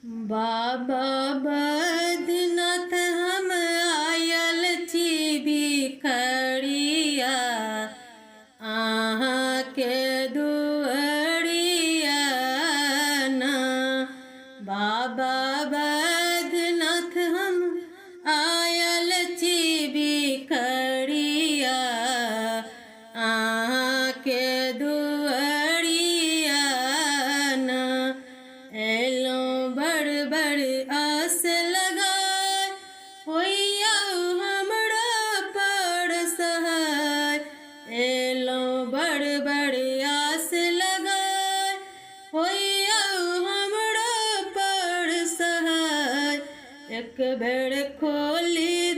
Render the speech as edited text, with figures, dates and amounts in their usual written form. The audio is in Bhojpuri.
बाबा बैद्यनाथ हम आयल छी भिखरिया, अहाँ के दुआरिया ना। बाबा बैद्यनाथ हम आयल छी भिखरिया, अहाँ के दुआरिया ना। एलौं बड़ बड़ आस लगाय, होइया हमरा पर सहाय। एलौं बड़ बड़ आस लगाय, होइया हमरा पर सहाय। एक बेर खोली